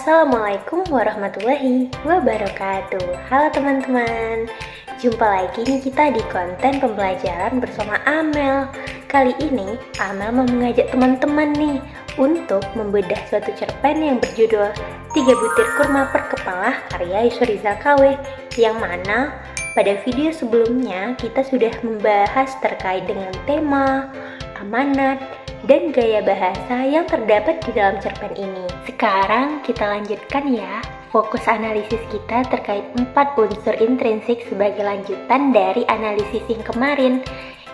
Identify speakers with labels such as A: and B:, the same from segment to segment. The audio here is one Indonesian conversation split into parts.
A: Assalamualaikum warahmatullahi wabarakatuh. Halo teman-teman, jumpa lagi nih kita di konten pembelajaran bersama Amel. Kali ini Amel mau mengajak teman-teman nih untuk membedah suatu cerpen yang berjudul 3 butir kurma per kepala karya Yusriza KW, yang mana pada video sebelumnya kita sudah membahas terkait dengan tema, amanat, dan gaya bahasa yang terdapat di dalam cerpen ini. Sekarang kita lanjutkan ya, fokus analisis kita terkait 4 unsur intrinsik sebagai lanjutan dari analisis yang kemarin.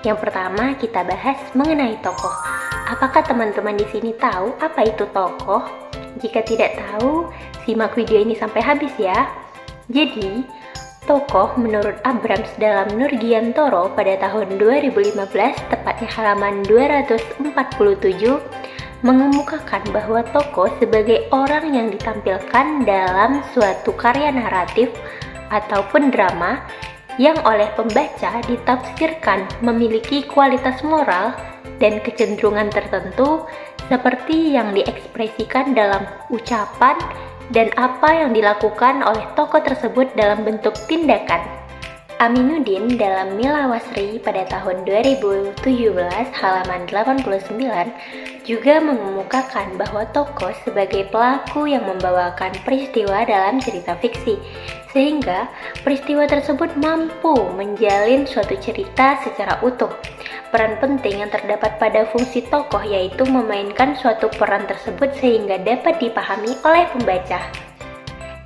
A: Yang pertama kita bahas mengenai tokoh. Apakah teman-teman di sini tahu apa itu tokoh? Jika tidak tahu, simak video ini sampai habis ya. Jadi, tokoh menurut Abrams dalam Nurgiantoro pada tahun 2015, tepatnya halaman 247, mengemukakan bahwa tokoh sebagai orang yang ditampilkan dalam suatu karya naratif ataupun drama yang oleh pembaca ditafsirkan memiliki kualitas moral dan kecenderungan tertentu seperti yang diekspresikan dalam ucapan dan apa yang dilakukan oleh tokoh tersebut dalam bentuk tindakan. Aminuddin dalam Mila Wasri pada tahun 2017 halaman 89 juga mengemukakan bahwa tokoh sebagai pelaku yang membawakan peristiwa dalam cerita fiksi, sehingga peristiwa tersebut mampu menjalin suatu cerita secara utuh. Peran penting yang terdapat pada fungsi tokoh yaitu memainkan suatu peran tersebut sehingga dapat dipahami oleh pembaca.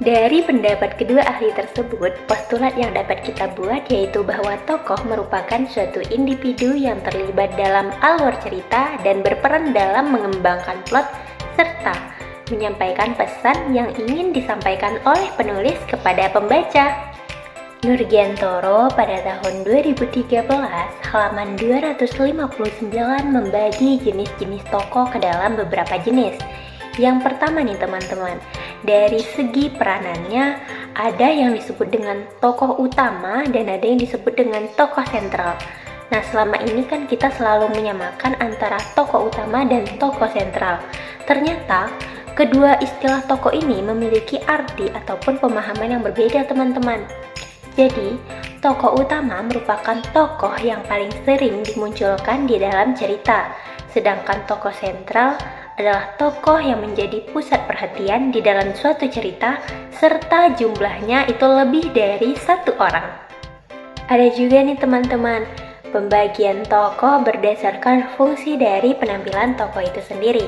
A: Dari pendapat kedua ahli tersebut, postulat yang dapat kita buat yaitu bahwa tokoh merupakan suatu individu yang terlibat dalam alur cerita dan berperan dalam mengembangkan plot serta menyampaikan pesan yang ingin disampaikan oleh penulis kepada pembaca. Nurgiantoro pada tahun 2013 halaman 259 membagi jenis-jenis tokoh ke dalam beberapa jenis. Yang pertama nih teman-teman, dari segi peranannya ada yang disebut dengan tokoh utama dan ada yang disebut dengan tokoh sentral. Nah, selama ini kan kita selalu menyamakan antara tokoh utama dan tokoh sentral. Ternyata kedua istilah tokoh ini memiliki arti ataupun pemahaman yang berbeda teman-teman. Jadi, tokoh utama merupakan tokoh yang paling sering dimunculkan di dalam cerita, sedangkan tokoh sentral adalah tokoh yang menjadi pusat perhatian di dalam suatu cerita serta jumlahnya itu lebih dari satu orang. Ada juga nih teman-teman, pembagian tokoh berdasarkan fungsi dari penampilan tokoh itu sendiri.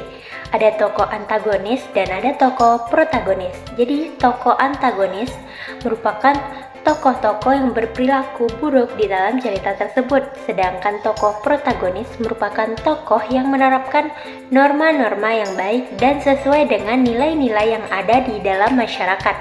A: Ada tokoh antagonis dan ada tokoh protagonis. Jadi tokoh antagonis merupakan tokoh-tokoh yang berperilaku buruk di dalam cerita tersebut, sedangkan tokoh protagonis merupakan tokoh yang menerapkan norma-norma yang baik dan sesuai dengan nilai-nilai yang ada di dalam masyarakat.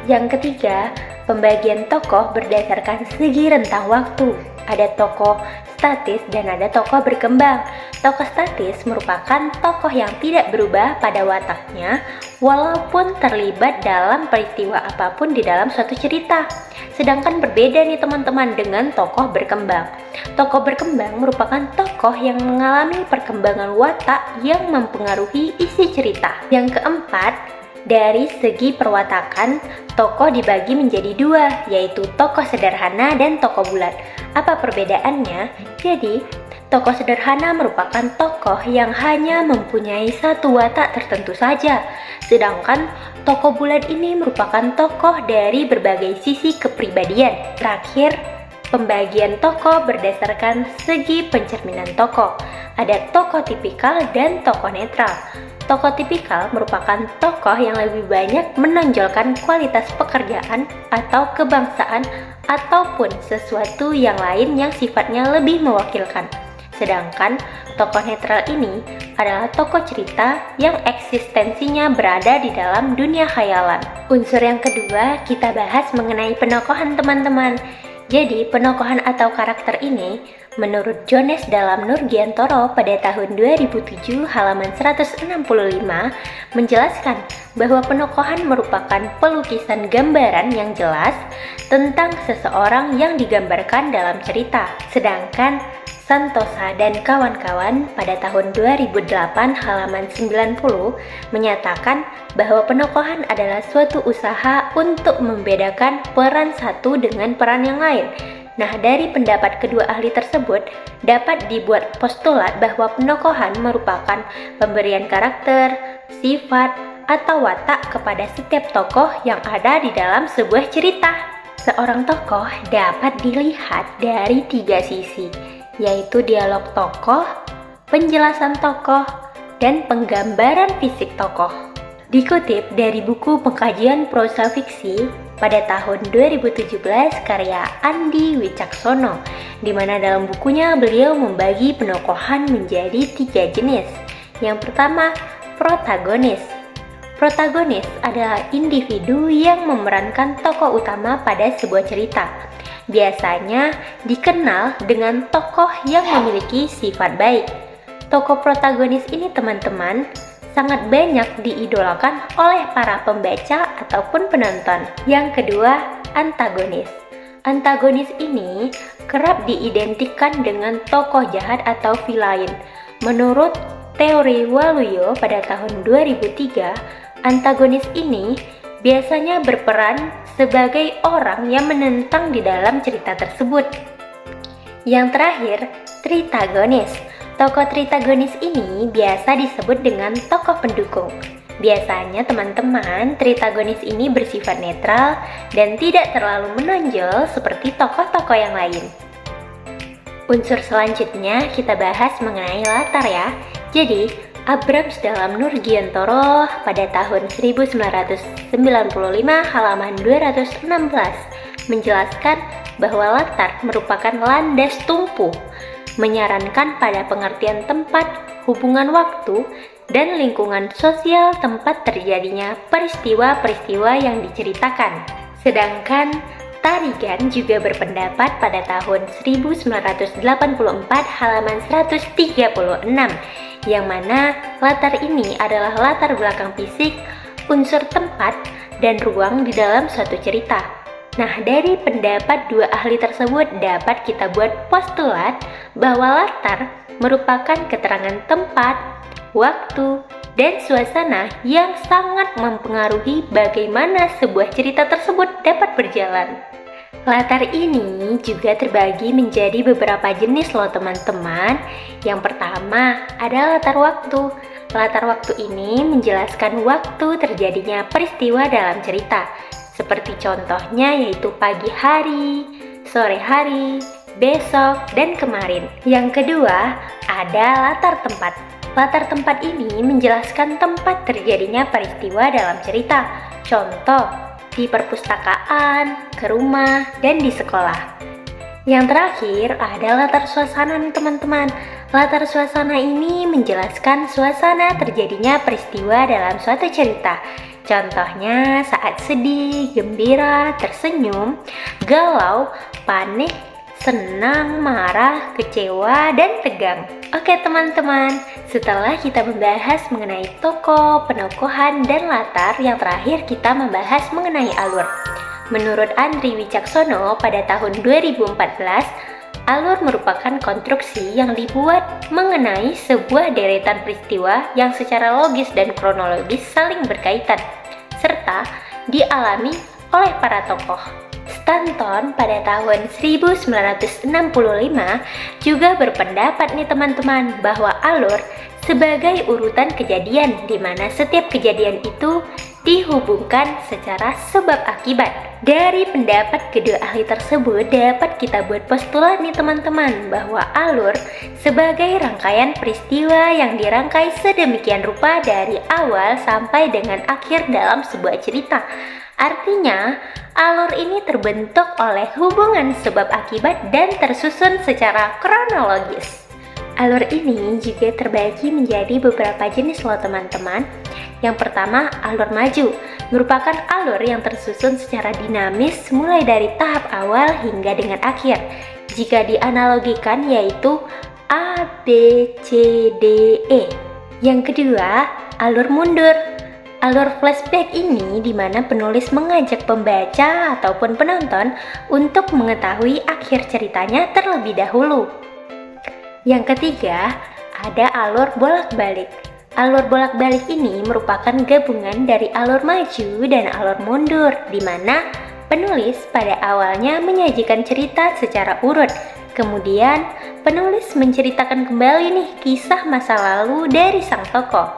A: Yang ketiga, pembagian tokoh berdasarkan segi rentang waktu. Ada tokoh statis dan ada tokoh berkembang. Tokoh statis merupakan tokoh yang tidak berubah pada wataknya walaupun terlibat dalam peristiwa apapun di dalam suatu cerita. Sedangkan berbeda nih teman-teman dengan tokoh berkembang. Tokoh berkembang merupakan tokoh yang mengalami perkembangan watak yang mempengaruhi isi cerita. Yang keempat, dari segi perwatakan, tokoh dibagi menjadi dua, yaitu tokoh sederhana dan tokoh bulat. Apa perbedaannya? Jadi, tokoh sederhana merupakan tokoh yang hanya mempunyai satu watak tertentu saja, sedangkan tokoh bulat ini merupakan tokoh dari berbagai sisi kepribadian. Terakhir, pembagian tokoh berdasarkan segi pencerminan tokoh. Ada tokoh tipikal dan tokoh netral. Tokoh tipikal merupakan tokoh yang lebih banyak menonjolkan kualitas pekerjaan atau kebangsaan ataupun sesuatu yang lain yang sifatnya lebih mewakilkan. Sedangkan tokoh netral ini adalah tokoh cerita yang eksistensinya berada di dalam dunia khayalan. Unsur yang kedua kita bahas mengenai penokohan teman-teman. Jadi penokohan atau karakter ini menurut Jones dalam Nurgiantoro pada tahun 2007 halaman 165 menjelaskan bahwa penokohan merupakan pelukisan gambaran yang jelas tentang seseorang yang digambarkan dalam cerita. Sedangkan Santosa dan kawan-kawan pada tahun 2008 halaman 90 menyatakan bahwa penokohan adalah suatu usaha untuk membedakan peran satu dengan peran yang lain. Nah, dari pendapat kedua ahli tersebut, dapat dibuat postulat bahwa penokohan merupakan pemberian karakter, sifat, atau watak kepada setiap tokoh yang ada di dalam sebuah cerita. Seorang tokoh dapat dilihat dari 3 sisi, yaitu dialog tokoh, penjelasan tokoh, dan penggambaran fisik tokoh. Dikutip dari buku Pengkajian Prosa Fiksi pada tahun 2017 karya Andi Wicaksono, di mana dalam bukunya beliau membagi penokohan menjadi 3 jenis. Yang pertama, protagonis. Protagonis adalah individu yang memerankan tokoh utama pada sebuah cerita. Biasanya dikenal dengan tokoh yang memiliki sifat baik. Tokoh protagonis ini teman-teman sangat banyak diidolakan oleh para pembaca ataupun penonton. Yang kedua, antagonis. Antagonis ini kerap diidentikan dengan tokoh jahat atau villain. Menurut teori Waluyo pada tahun 2003, antagonis ini biasanya berperan sebagai orang yang menentang di dalam cerita tersebut. Yang terakhir, tritagonis. Tokoh tritagonis ini biasa disebut dengan tokoh pendukung. Biasanya teman-teman, tritagonis ini bersifat netral dan tidak terlalu menonjol seperti tokoh-tokoh yang lain. Unsur selanjutnya kita bahas mengenai latar ya. Jadi, Abrams dalam Nurgiantoro pada tahun 1995 halaman 216 menjelaskan bahwa latar merupakan landas tumpu, menyarankan pada pengertian tempat, hubungan waktu, dan lingkungan sosial tempat terjadinya peristiwa-peristiwa yang diceritakan. Sedangkan Tarigan juga berpendapat pada tahun 1984 halaman 136 yang mana latar ini adalah latar belakang fisik, unsur tempat, dan ruang di dalam suatu cerita. Nah, dari pendapat dua ahli tersebut dapat kita buat postulat bahwa latar merupakan keterangan tempat, waktu, dan suasana yang sangat mempengaruhi bagaimana sebuah cerita tersebut dapat berjalan. Latar ini juga terbagi menjadi beberapa jenis loh teman-teman. Yang pertama ada latar waktu. Latar waktu ini menjelaskan waktu terjadinya peristiwa dalam cerita. Seperti contohnya yaitu pagi hari, sore hari, besok, dan kemarin. Yang kedua ada latar tempat. Latar tempat ini menjelaskan tempat terjadinya peristiwa dalam cerita. Contoh, di perpustakaan, ke rumah, dan di sekolah. Yang terakhir ada latar suasana nih teman-teman. Latar suasana ini menjelaskan suasana terjadinya peristiwa dalam suatu cerita. Contohnya saat sedih, gembira, tersenyum, galau, panik, senang, marah, kecewa, dan tegang. Oke teman-teman, setelah kita membahas mengenai tokoh, penokohan, dan latar, yang terakhir kita membahas mengenai alur. Menurut Andri Wicaksono pada tahun 2014, alur merupakan konstruksi yang dibuat mengenai sebuah deretan peristiwa yang secara logis dan kronologis saling berkaitan, serta dialami oleh para tokoh. Stanton pada tahun 1965 juga berpendapat nih teman-teman bahwa alur sebagai urutan kejadian di mana setiap kejadian itu dihubungkan secara sebab akibat. Dari pendapat kedua ahli tersebut dapat kita buat postulat nih teman-teman bahwa alur sebagai rangkaian peristiwa yang dirangkai sedemikian rupa dari awal sampai dengan akhir dalam sebuah cerita. Artinya, alur ini terbentuk oleh hubungan sebab akibat dan tersusun secara kronologis. Alur ini juga terbagi menjadi beberapa jenis loh teman-teman. Yang pertama, alur maju, merupakan alur yang tersusun secara dinamis mulai dari tahap awal hingga dengan akhir. Jika dianalogikan yaitu A, B, C, D, E. Yang kedua, alur mundur. Alur flashback ini di mana penulis mengajak pembaca ataupun penonton untuk mengetahui akhir ceritanya terlebih dahulu. Yang ketiga, ada alur bolak-balik. Alur bolak-balik ini merupakan gabungan dari alur maju dan alur mundur, di mana penulis pada awalnya menyajikan cerita secara urut. Kemudian, penulis menceritakan kembali nih kisah masa lalu dari sang tokoh.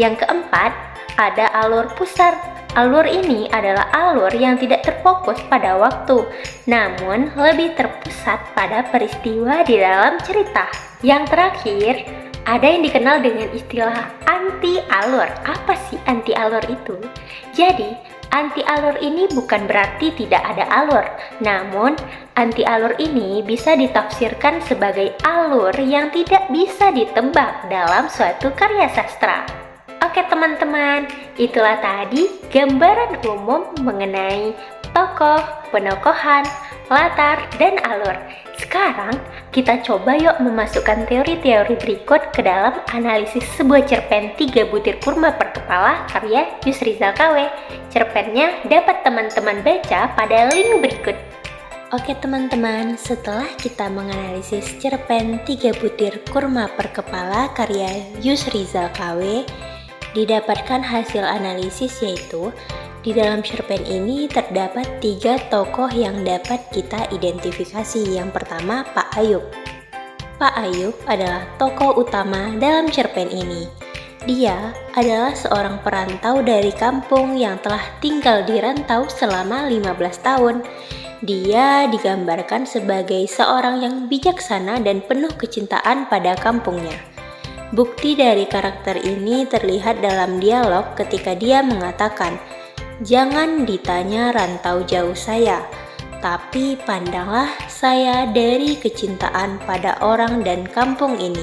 A: Yang keempat, ada alur pusar. Alur ini adalah alur yang tidak terfokus pada waktu, namun lebih terpusat pada peristiwa di dalam cerita. Yang terakhir, ada yang dikenal dengan istilah anti alur. Apa sih anti alur itu? Jadi, anti alur ini bukan berarti tidak ada alur, namun anti alur ini bisa ditafsirkan sebagai alur yang tidak bisa ditebak dalam suatu karya sastra. Oke teman-teman, itulah tadi gambaran umum mengenai tokoh, penokohan, latar, dan alur. Sekarang kita coba yuk memasukkan teori-teori berikut ke dalam analisis sebuah cerpen 3 butir kurma per kepala karya Yusrizal KW. Cerpennya dapat teman-teman baca pada link berikut. Oke teman-teman, setelah kita menganalisis cerpen 3 butir kurma per kepala karya Yusrizal KW, didapatkan hasil analisis yaitu di dalam cerpen ini terdapat 3 tokoh yang dapat kita identifikasi. Yang pertama, Pak Ayub. Pak Ayub adalah tokoh utama dalam cerpen ini. Dia adalah seorang perantau dari kampung yang telah tinggal di rantau selama 15 tahun. Dia digambarkan sebagai seorang yang bijaksana dan penuh kecintaan pada kampungnya. Bukti dari karakter ini terlihat dalam dialog ketika dia mengatakan, "Jangan ditanya rantau jauh saya, tapi pandanglah saya dari kecintaan pada orang dan kampung ini."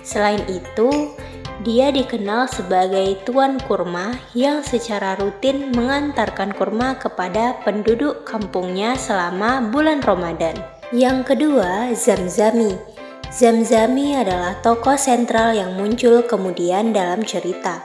A: Selain itu, dia dikenal sebagai tuan kurma yang secara rutin mengantarkan kurma kepada penduduk kampungnya selama bulan Ramadan. Yang kedua, Zamzami. Zamzami adalah tokoh sentral yang muncul kemudian dalam cerita.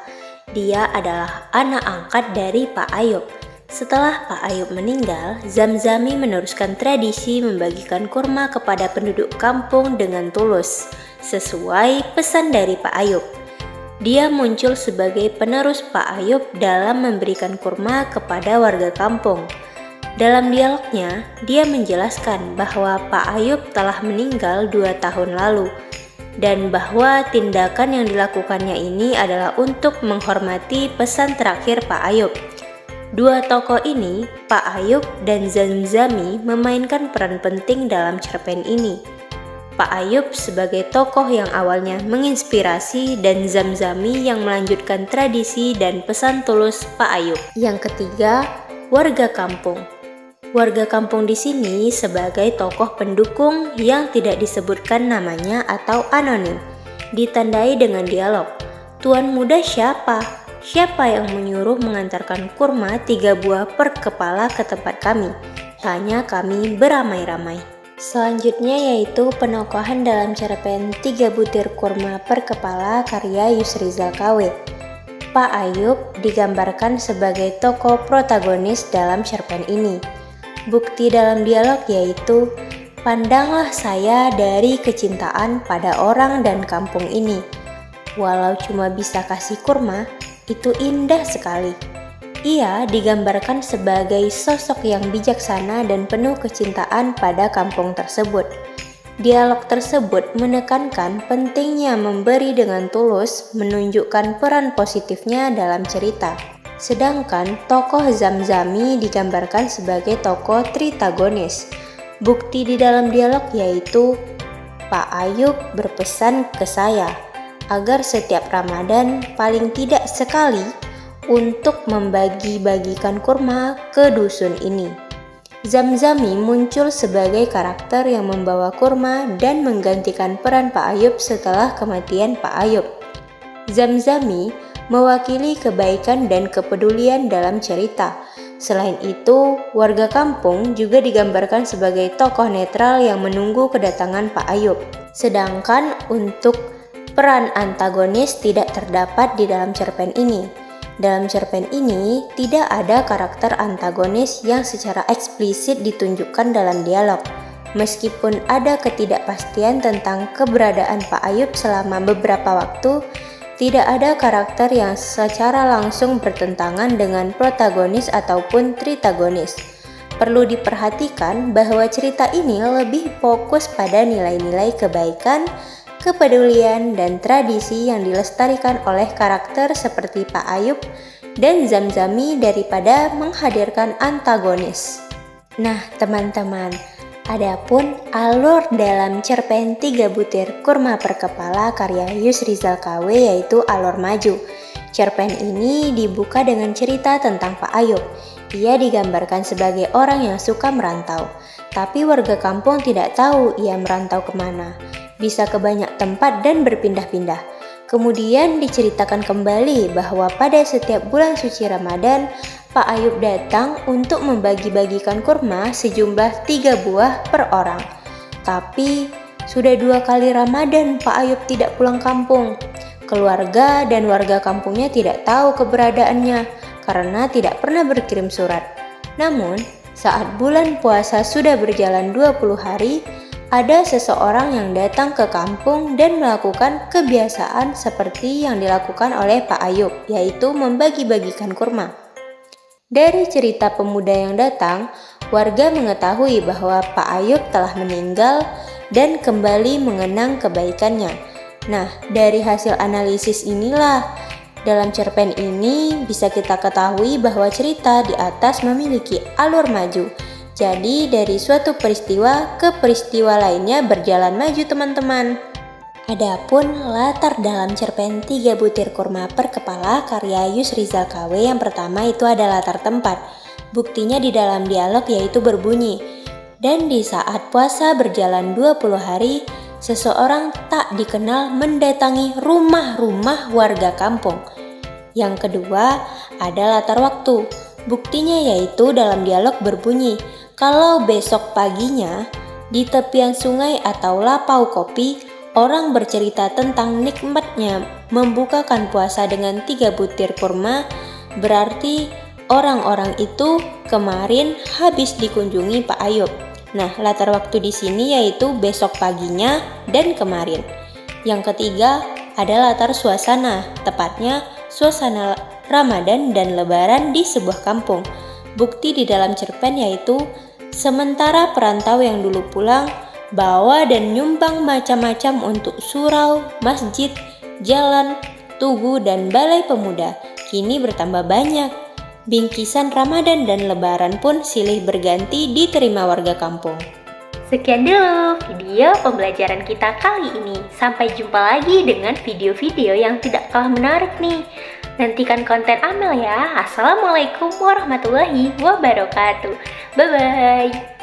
A: Dia adalah anak angkat dari Pak Ayub. Setelah Pak Ayub meninggal, Zamzami meneruskan tradisi membagikan kurma kepada penduduk kampung dengan tulus, sesuai pesan dari Pak Ayub. Dia muncul sebagai penerus Pak Ayub dalam memberikan kurma kepada warga kampung. Dalam dialognya, dia menjelaskan bahwa Pak Ayub telah meninggal 2 tahun lalu, dan bahwa tindakan yang dilakukannya ini adalah untuk menghormati pesan terakhir Pak Ayub. 2 tokoh ini, Pak Ayub dan Zamzami, memainkan peran penting dalam cerpen ini. Pak Ayub sebagai tokoh yang awalnya menginspirasi dan Zamzami yang melanjutkan tradisi dan pesan tulus Pak Ayub. Yang ketiga, warga kampung. Warga kampung di sini sebagai tokoh pendukung yang tidak disebutkan namanya atau anonim, ditandai dengan dialog. "Tuan muda siapa? Siapa yang menyuruh mengantarkan kurma 3 buah per kepala ke tempat kami?" tanya kami beramai-ramai. Selanjutnya yaitu penokohan dalam cerpen 3 butir kurma per kepala karya Yusrizal KW. Pak Ayub digambarkan sebagai tokoh protagonis dalam cerpen ini. Bukti dalam dialog yaitu, "Pandanglah saya dari kecintaan pada orang dan kampung ini. Walau cuma bisa kasih kurma, itu indah sekali." Ia digambarkan sebagai sosok yang bijaksana dan penuh kecintaan pada kampung tersebut. Dialog tersebut menekankan pentingnya memberi dengan tulus, menunjukkan peran positifnya dalam cerita. Sedangkan tokoh Zamzami digambarkan sebagai tokoh tritagonis. Bukti di dalam dialog yaitu, "Pak Ayub berpesan ke saya agar setiap Ramadan paling tidak sekali untuk membagi-bagikan kurma ke dusun ini." Zamzami muncul sebagai karakter yang membawa kurma dan menggantikan peran Pak Ayub setelah kematian Pak Ayub. Zamzami mewakili kebaikan dan kepedulian dalam cerita. Selain itu, warga kampung juga digambarkan sebagai tokoh netral yang menunggu kedatangan Pak Ayub. Sedangkan untuk peran antagonis tidak terdapat di dalam cerpen ini. Dalam cerpen ini, tidak ada karakter antagonis yang secara eksplisit ditunjukkan dalam dialog. Meskipun ada ketidakpastian tentang keberadaan Pak Ayub selama beberapa waktu, tidak ada karakter yang secara langsung bertentangan dengan protagonis ataupun tritagonis. Perlu diperhatikan bahwa cerita ini lebih fokus pada nilai-nilai kebaikan, kepedulian, dan tradisi yang dilestarikan oleh karakter seperti Pak Ayub dan Zamzami daripada menghadirkan antagonis. Nah teman-teman, adapun alur dalam cerpen 3 butir kurma per kepala karya Yus Rizal KW yaitu alur maju. Cerpen ini dibuka dengan cerita tentang Pak Ayub. Ia digambarkan sebagai orang yang suka merantau, tapi warga kampung tidak tahu ia merantau kemana. Bisa ke banyak tempat dan berpindah-pindah. Kemudian diceritakan kembali bahwa pada setiap bulan suci Ramadan, Pak Ayub datang untuk membagi-bagikan kurma sejumlah 3 buah per orang. Tapi sudah 2 kali Ramadan Pak Ayub tidak pulang kampung. Keluarga dan warga kampungnya tidak tahu keberadaannya karena tidak pernah berkirim surat. Namun, saat bulan puasa sudah berjalan 20 hari, ada seseorang yang datang ke kampung dan melakukan kebiasaan seperti yang dilakukan oleh Pak Ayub, yaitu membagi-bagikan kurma. Dari cerita pemuda yang datang, warga mengetahui bahwa Pak Ayub telah meninggal dan kembali mengenang kebaikannya. Nah, dari hasil analisis inilah, dalam cerpen ini bisa kita ketahui bahwa cerita di atas memiliki alur maju. Jadi dari suatu peristiwa ke peristiwa lainnya berjalan maju teman-teman. Adapun latar dalam cerpen 3 butir kurma per kepala karya Yus Rizal KW yang pertama itu ada latar tempat. Buktinya di dalam dialog yaitu berbunyi, dan di saat puasa berjalan 20 hari, seseorang tak dikenal mendatangi rumah-rumah warga kampung. Yang kedua ada latar waktu. Buktinya yaitu dalam dialog berbunyi, kalau besok paginya di tepian sungai atau lapau kopi, orang bercerita tentang nikmatnya membukakan puasa dengan 3 butir kurma, berarti orang-orang itu kemarin habis dikunjungi Pak Ayub. Nah, latar waktu di sini yaitu besok paginya dan kemarin. Yang ketiga ada latar suasana, tepatnya suasana Ramadan dan Lebaran di sebuah kampung. Bukti di dalam cerpen yaitu sementara perantau yang dulu pulang bawa dan nyumbang macam-macam untuk surau, masjid, jalan, tugu, dan balai pemuda kini bertambah banyak. Bingkisan Ramadan dan Lebaran pun silih berganti diterima warga kampung. Sekian dulu video pembelajaran kita kali ini. Sampai jumpa lagi dengan video-video yang tidak kalah menarik nih. Nantikan konten Amel ya. Assalamualaikum warahmatullahi wabarakatuh. Bye-bye.